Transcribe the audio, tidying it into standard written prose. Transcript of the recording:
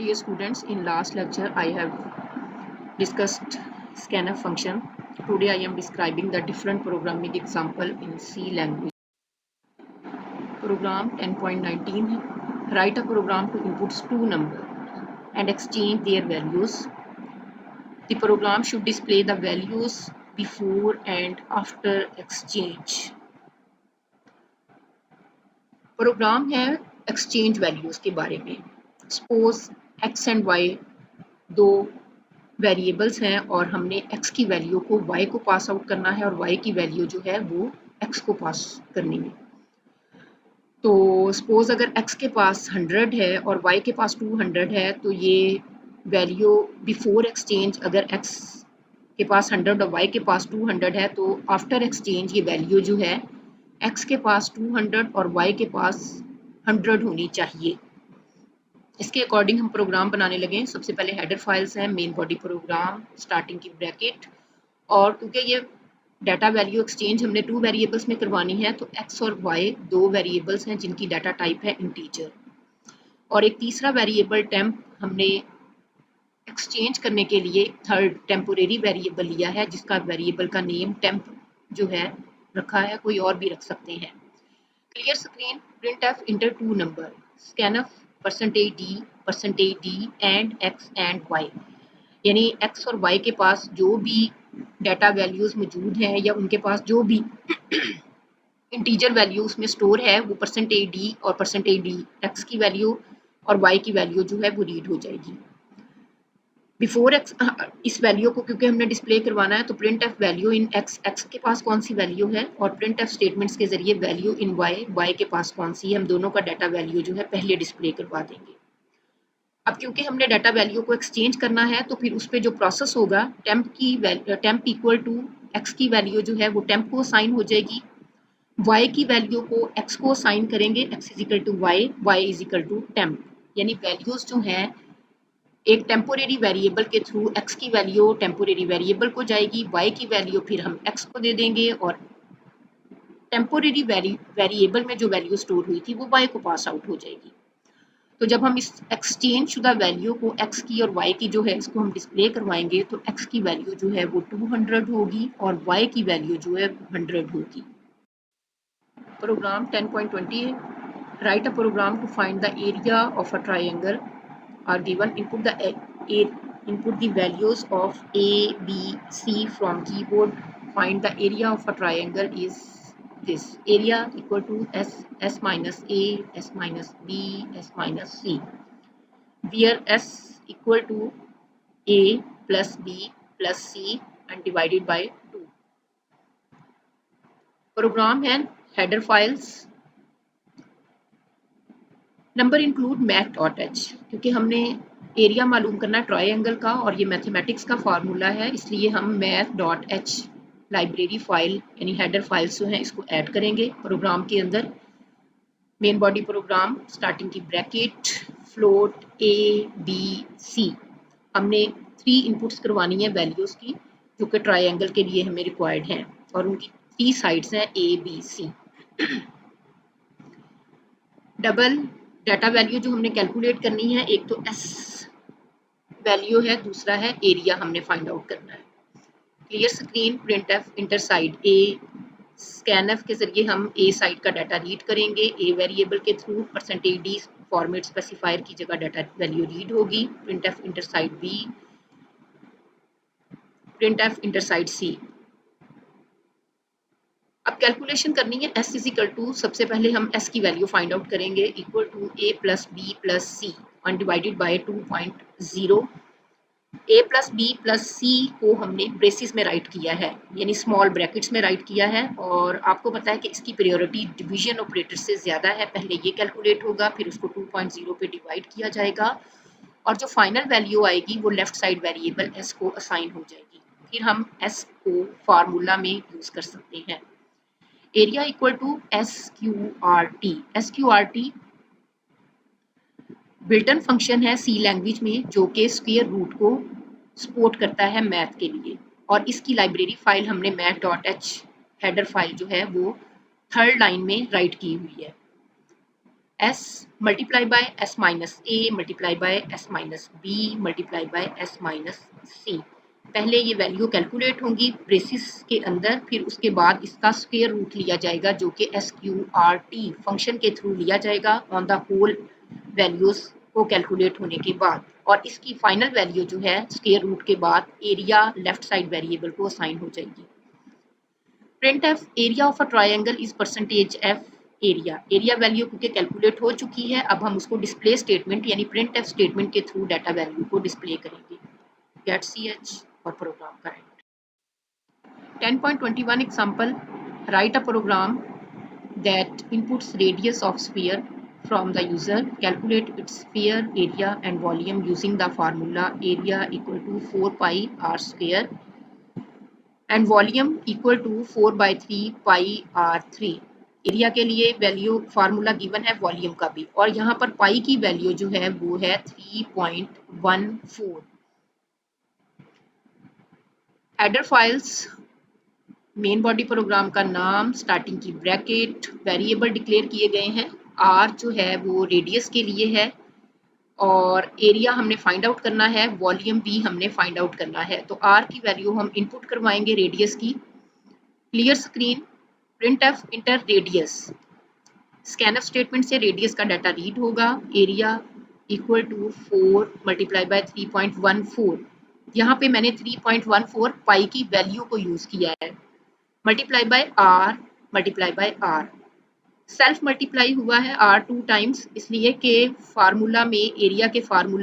Dear students, in last lecture I have discussed scanf function. Today I am describing the different programming example in C language. Program 10.19 है. Write a program to input two numbers and exchange their values. The program should display the values before and after exchange. Program है exchange values के बारे में. Suppose x and y दो variables हैं और हमने x की वैल्यू को y को पास आउट करना है और y की वैल्यू जो है वो x को पास करनी है. तो सपोज अगर x के पास 100 है और y के पास 200 है तो ये वैल्यू बिफोर एक्सचेंज अगर x के पास 100 और y के पास 200 है तो आफ्टर एक्सचेंज ये वैल्यू जो है x के पास 200 और y के पास 100 होनी चाहिए. इसके अकॉर्डिंग हम प्रोग्राम बनाने लगे. सबसे पहले हेडर फाइल्स हैं, मेन बॉडी प्रोग्राम, स्टार्टिंग की ब्रैकेट. और क्योंकि ये डाटा वैल्यू एक्सचेंज हमने टू वेरिएबल्स में करवानी है तो x और y दो वेरिएबल्स हैं जिनकी डाटा टाइप है इंटीजर. और एक तीसरा वेरिएबल टेम्प हमने एक्सचेंज करने के लिए थर्ड टेम्पोरेरी वेरिएबल लिया है जिसका वेरिएबल का नेम टेम्प जो है रखा है, कोई और भी रख सकते हैं. Clear screen. Print F enter two number. Scanf %d and x and y, यानी x और y के पास जो भी डाटा वैल्यूज मौजूद हैं या उनके पास जो भी इंटीजर वैल्यूज में स्टोर है वो %d और %d x की वैल्यू और y की वैल्यू जो है वो रीड हो जाएगी. बिफोर एक्स इस वैल्यू को क्योंकि हमने डिस्प्ले करवाना है तो print F value in x के पास कौन सी वैल्यू है और प्रिंट एफ स्टेटमेंट्स के जरिए वैल्यू इन वाई के पास कौन सी है, हम दोनों का डाटा वैल्यू जो है पहले डिस्प्ले करवा देंगे. अब क्योंकि हमने डाटा वैल्यू को एक्सचेंज करना है तो फिर उस पर जो प्रोसेस होगा टेम्प इक्वल टू एक्स की वैल्यू जो है वो टेम्प को असाइन हो जाएगी, वाई की वैल्यू को एक्स को असाइन करेंगे, x is equal to y is equal to temp. यानी वैल्यूज जो हैं एक टेम्पोरेरी वेरिएबल के थ्रू x की वैल्यू टेम्पोरेरी वेरिएबल को जाएगी, y की वैल्यू फिर हम x को दे देंगे और टेम्पोरेरी वेरिएबल में जो वैल्यू स्टोर हुई थी वो y को पास आउट हो जाएगी. तो जब हम इस एक्सचेंज शुदा वैल्यू को x की और y की जो है इसको हम डिस्प्ले करवाएंगे तो x की वैल्यू जो है वो 200 होगी और y की वैल्यू जो है 100 होगी. प्रोग्राम 10.20 है. Write a program to find the area of a triangle are given. Input the values of a b c from keyboard. Find the area of a triangle is this. Area equal to s minus a, s minus b, s minus c, where s equal to a plus b plus c and divided by 2. Programme है header files. Number include math.h. क्योंकि हमने area मालूम करना है triangle का और ये mathematics का फार्मूला है इसलिए हम math.h लाइब्रेरी फाइल यानी हेडर फाइल्स जो हैं इसको ऐड करेंगे प्रोग्राम के अंदर. मेन बॉडी प्रोग्राम, स्टार्टिंग की bracket, float a b c. हमने 3 इनपुट्स करवानी है वैल्यूज़ की जो कि ट्रायंगल के लिए हमें रिक्वायर्ड हैं और उनकी 3 साइड्स हैं a b c. Double data value जो हमने कैलकुलेट करनी है, एक तो एस वैल्यू है, दूसरा है एरिया हमने फाइंड आउट करना है. Clear screen. Print F enter side A. Scanf के जरिए हम ए साइड का डाटा रीड करेंगे. ए वेरिएबल के थ्रू %d फॉर्मेट स्पेसिफायर की जगह डाटा वैल्यू रीड होगी. Print F enter side B. Print F enter side C. अब कैलकुलेशन करनी है s इज इक्वल टू, सबसे पहले हम s की वैल्यू फाइंड आउट करेंगे, equal to a plus B plus C undivided by 2.0. a plus B plus C को हमने ब्रेसिस में राइट किया है यानी स्मॉल ब्रैकेट्स में राइट किया है और आपको पता है कि इसकी प्रायोरिटी डिवीजन ऑपरेटर से ज़्यादा है. पहले ये कैलकुलेट होगा फिर उसको 2.0 पे डिवाइड किया जाएगा और जो फाइनल वैल्यू आएगी वो लेफ्ट साइड वेरिएबल s को असाइन हो जाएगी. फिर हम s को फार्मूला में यूज़ कर सकते हैं. Area equal to SQRT. SQRT built-in function है सी लैंग्वेज में जो कि स्क्वायर रूट को सपोर्ट करता है मैथ के लिए और इसकी लाइब्रेरी फाइल हमने math.h हेडर फाइल जो है वो थर्ड लाइन में राइट की हुई है. s multiply by s minus a multiply by s minus b multiply by s minus c। पहले ये वैल्यू कैलकुलेट होंगी ब्रेसिस के अंदर, फिर उसके बाद इसका स्क्वायर रूट लिया जाएगा जो कि SQRT फंक्शन के थ्रू लिया जाएगा ऑन द होल वैल्यूज को कैलकुलेट होने के बाद, और इसकी फाइनल वैल्यू जो है स्क्वायर रूट के बाद एरिया लेफ्ट साइड वेरिएबल को असाइन हो जाएगी। Print f area of a triangle is percentage f area. Area value क्योंकि कैलकुलेट हो चुकी है, अब हम उसको डिस्प्ले स्टेटमेंट यानी प्रिंट एफ स्टेटमेंट के थ्रू डाटा वैल्यू को डिस्प्ले करेंगे। गेट CH और program current. 10.21 example, write a program that inputs radius of sphere from the user, calculate its sphere area and volume using the formula area equal to 4 pi r square and volume equal to 4 by 3 pi r3। Area के लिए value formula given है, volume का भी, और यहाँ पर पाई की value जो है वो है 3.14। Header files, main body program का नाम, स्टार्टिंग की ब्रैकेट, वेरिएबल डिक्लेयर किए गए हैं। आर जो है वो रेडियस के लिए है और एरिया हमने फाइंड आउट करना है, वॉल्यूम भी हमने फाइंड आउट करना है। तो आर की वैल्यू हम इनपुट करवाएंगे रेडियस की। Clear screen, print F enter radius, scanf statement से रेडियस का डाटा रीड होगा। Area equal to 4 multiply by 3.14। यहाँ पे मैंने 3.14 पाई की वैल्यू को यूज किया है, multiply by r multiply by r. Self multiply हुआ है R2 टाइम्स, इसलिए कि फार्मूला में एरिया के फार्मूला